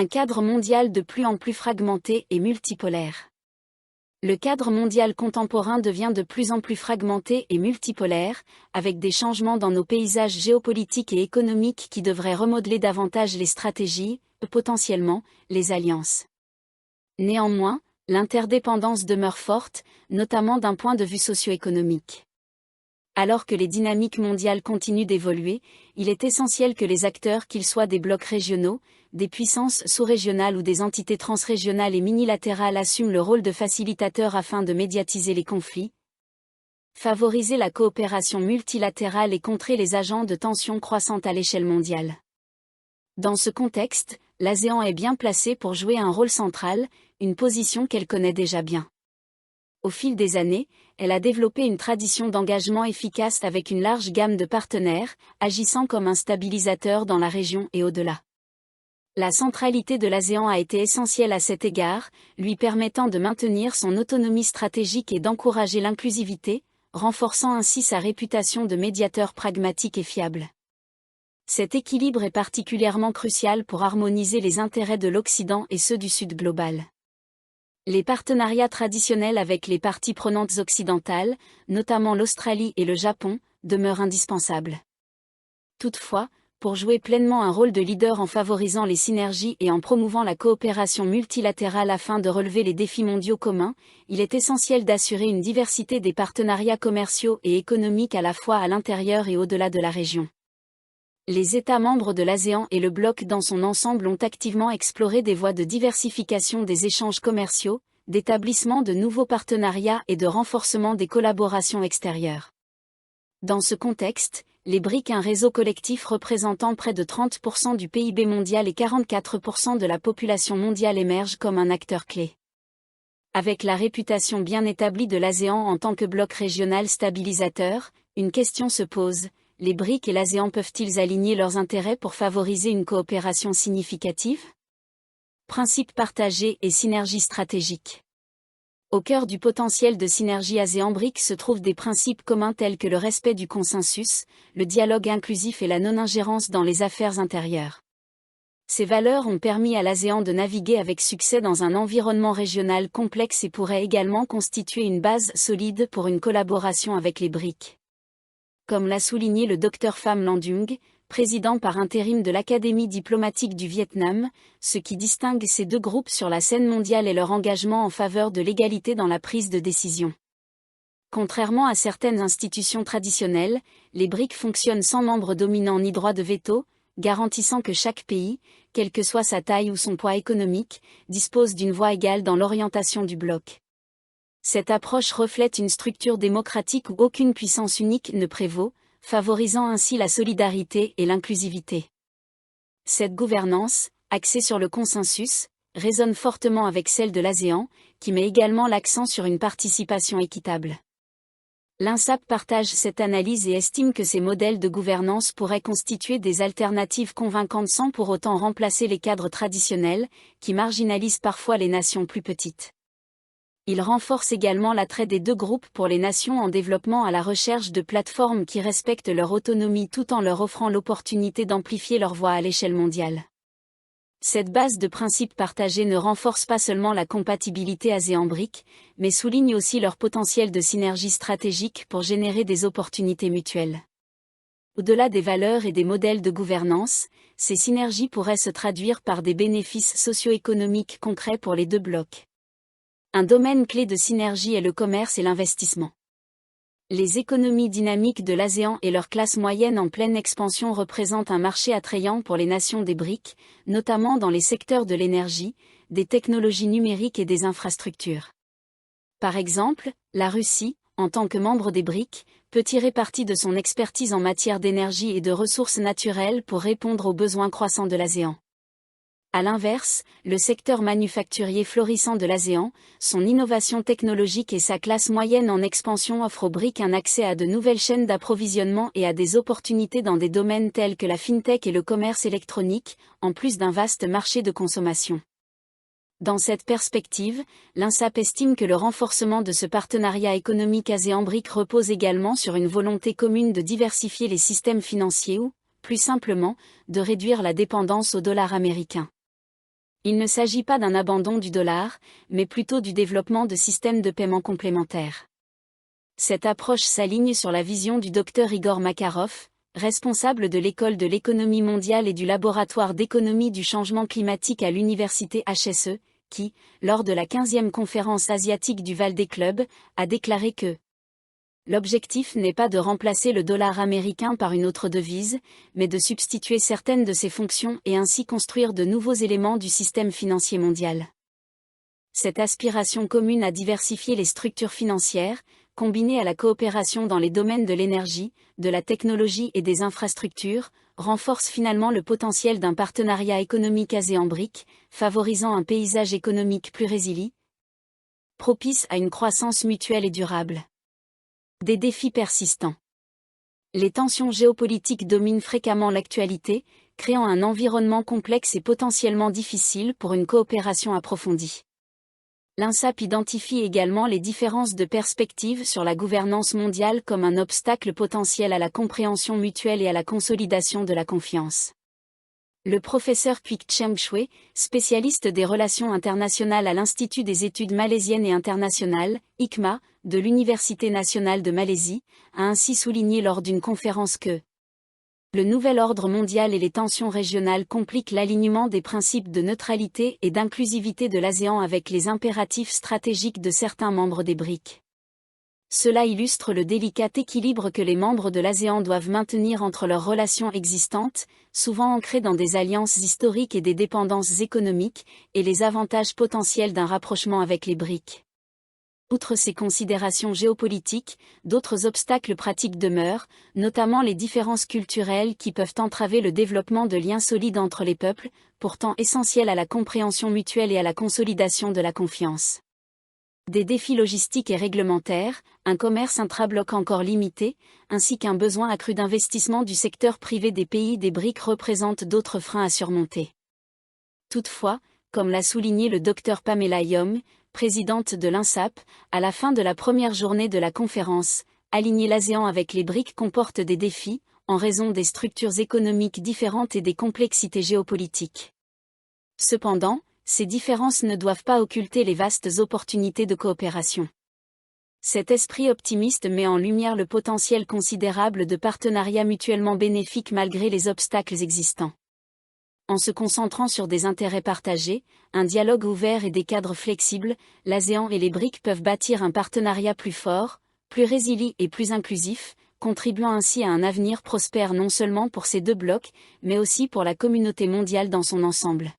Un cadre mondial de plus en plus fragmenté et multipolaire. Le cadre mondial contemporain devient de plus en plus fragmenté et multipolaire, avec des changements dans nos paysages géopolitiques et économiques qui devraient remodeler davantage les stratégies, potentiellement, les alliances. Néanmoins, l'interdépendance demeure forte, notamment d'un point de vue socio-économique. Alors que les dynamiques mondiales continuent d'évoluer, il est essentiel que les acteurs, qu'ils soient des blocs régionaux, des puissances sous-régionales ou des entités transrégionales et minilatérales, assument le rôle de facilitateur afin de médiatiser les conflits, favoriser la coopération multilatérale et contrer les agents de tension croissante à l'échelle mondiale. Dans ce contexte, l'ASEAN est bien placée pour jouer un rôle central, une position qu'elle connaît déjà bien. Au fil des années, elle a développé une tradition d'engagement efficace avec une large gamme de partenaires, agissant comme un stabilisateur dans la région et au-delà. La centralité de l'ASEAN a été essentielle à cet égard, lui permettant de maintenir son autonomie stratégique et d'encourager l'inclusivité, renforçant ainsi sa réputation de médiateur pragmatique et fiable. Cet équilibre est particulièrement crucial pour harmoniser les intérêts de l'Occident et ceux du Sud global. Les partenariats traditionnels avec les parties prenantes occidentales, notamment l'Australie et le Japon, demeurent indispensables. Toutefois, pour jouer pleinement un rôle de leader en favorisant les synergies et en promouvant la coopération multilatérale afin de relever les défis mondiaux communs, il est essentiel d'assurer une diversité des partenariats commerciaux et économiques à la fois à l'intérieur et au-delà de la région. Les États membres de l'ASEAN et le bloc dans son ensemble ont activement exploré des voies de diversification des échanges commerciaux, d'établissement de nouveaux partenariats et de renforcement des collaborations extérieures. Dans ce contexte, les BRIC, un réseau collectif représentant près de 30% du PIB mondial et 44% de la population mondiale, émergent comme un acteur clé. Avec la réputation bien établie de l'ASEAN en tant que bloc régional stabilisateur, une question se pose: les BRIC et l'ASEAN peuvent-ils aligner leurs intérêts pour favoriser une coopération significative? Principes partagés et synergie stratégique. Au cœur du potentiel de synergie ASEAN-BRIC se trouvent des principes communs tels que le respect du consensus, le dialogue inclusif et la non-ingérence dans les affaires intérieures. Ces valeurs ont permis à l'ASEAN de naviguer avec succès dans un environnement régional complexe et pourraient également constituer une base solide pour une collaboration avec les BRIC. Comme l'a souligné le Dr Pham Nhat Dung, président par intérim de l'Académie diplomatique du Vietnam, ce qui distingue ces deux groupes sur la scène mondiale est leur engagement en faveur de l'égalité dans la prise de décision. Contrairement à certaines institutions traditionnelles, les BRIC fonctionnent sans membre dominant ni droit de veto, garantissant que chaque pays, quelle que soit sa taille ou son poids économique, dispose d'une voix égale dans l'orientation du bloc. Cette approche reflète une structure démocratique où aucune puissance unique ne prévaut, favorisant ainsi la solidarité et l'inclusivité. Cette gouvernance, axée sur le consensus, résonne fortement avec celle de l'ASEAN, qui met également l'accent sur une participation équitable. L'INSAP partage cette analyse et estime que ces modèles de gouvernance pourraient constituer des alternatives convaincantes sans pour autant remplacer les cadres traditionnels, qui marginalisent parfois les nations plus petites. Il renforce également l'attrait des deux groupes pour les nations en développement à la recherche de plateformes qui respectent leur autonomie tout en leur offrant l'opportunité d'amplifier leur voix à l'échelle mondiale. Cette base de principes partagés ne renforce pas seulement la compatibilité ASEAN-BRIC, mais souligne aussi leur potentiel de synergie stratégique pour générer des opportunités mutuelles. Au-delà des valeurs et des modèles de gouvernance, ces synergies pourraient se traduire par des bénéfices socio-économiques concrets pour les deux blocs. Un domaine clé de synergie est le commerce et l'investissement. Les économies dynamiques de l'ASEAN et leur classe moyenne en pleine expansion représentent un marché attrayant pour les nations des BRIC, notamment dans les secteurs de l'énergie, des technologies numériques et des infrastructures. Par exemple, la Russie, en tant que membre des BRIC, peut tirer parti de son expertise en matière d'énergie et de ressources naturelles pour répondre aux besoins croissants de l'ASEAN. À l'inverse, le secteur manufacturier florissant de l'ASEAN, son innovation technologique et sa classe moyenne en expansion offrent aux BRIC un accès à de nouvelles chaînes d'approvisionnement et à des opportunités dans des domaines tels que la fintech et le commerce électronique, en plus d'un vaste marché de consommation. Dans cette perspective, l'INSAP estime que le renforcement de ce partenariat économique ASEAN-BRIC repose également sur une volonté commune de diversifier les systèmes financiers ou, plus simplement, de réduire la dépendance au dollar américain. Il ne s'agit pas d'un abandon du dollar, mais plutôt du développement de systèmes de paiement complémentaires. Cette approche s'aligne sur la vision du Dr Igor Makarov, responsable de l'École de l'économie mondiale et du laboratoire d'économie du changement climatique à l'université HSE, qui, lors de la 15e conférence asiatique du Valdez Club, a déclaré que l'objectif n'est pas de remplacer le dollar américain par une autre devise, mais de substituer certaines de ses fonctions et ainsi construire de nouveaux éléments du système financier mondial. Cette aspiration commune à diversifier les structures financières, combinée à la coopération dans les domaines de l'énergie, de la technologie et des infrastructures, renforce finalement le potentiel d'un partenariat économique ASEAN-BRIC, favorisant un paysage économique plus résilient, propice à une croissance mutuelle et durable. Des défis persistants. Les tensions géopolitiques dominent fréquemment l'actualité, créant un environnement complexe et potentiellement difficile pour une coopération approfondie. L'INSAP identifie également les différences de perspective sur la gouvernance mondiale comme un obstacle potentiel à la compréhension mutuelle et à la consolidation de la confiance. Le professeur Puig Cheng Shui, spécialiste des relations internationales à l'Institut des études malaisiennes et internationales, ICMA, de l'Université nationale de Malaisie, a ainsi souligné lors d'une conférence que le nouvel ordre mondial et les tensions régionales compliquent l'alignement des principes de neutralité et d'inclusivité de l'ASEAN avec les impératifs stratégiques de certains membres des BRIC. Cela illustre le délicat équilibre que les membres de l'ASEAN doivent maintenir entre leurs relations existantes, souvent ancrées dans des alliances historiques et des dépendances économiques, et les avantages potentiels d'un rapprochement avec les BRIC. Outre ces considérations géopolitiques, d'autres obstacles pratiques demeurent, notamment les différences culturelles qui peuvent entraver le développement de liens solides entre les peuples, pourtant essentiels à la compréhension mutuelle et à la consolidation de la confiance. Des défis logistiques et réglementaires, un commerce intra-bloc encore limité, ainsi qu'un besoin accru d'investissement du secteur privé des pays des BRIC représentent d'autres freins à surmonter. Toutefois, comme l'a souligné le Dr Pamela Yom, présidente de l'INSAP, à la fin de la première journée de la conférence, aligner l'ASEAN avec les BRIC comporte des défis, en raison des structures économiques différentes et des complexités géopolitiques. Cependant, ces différences ne doivent pas occulter les vastes opportunités de coopération. Cet esprit optimiste met en lumière le potentiel considérable de partenariats mutuellement bénéfiques malgré les obstacles existants. En se concentrant sur des intérêts partagés, un dialogue ouvert et des cadres flexibles, l'ASEAN et les BRIC peuvent bâtir un partenariat plus fort, plus résilient et plus inclusif, contribuant ainsi à un avenir prospère non seulement pour ces deux blocs, mais aussi pour la communauté mondiale dans son ensemble.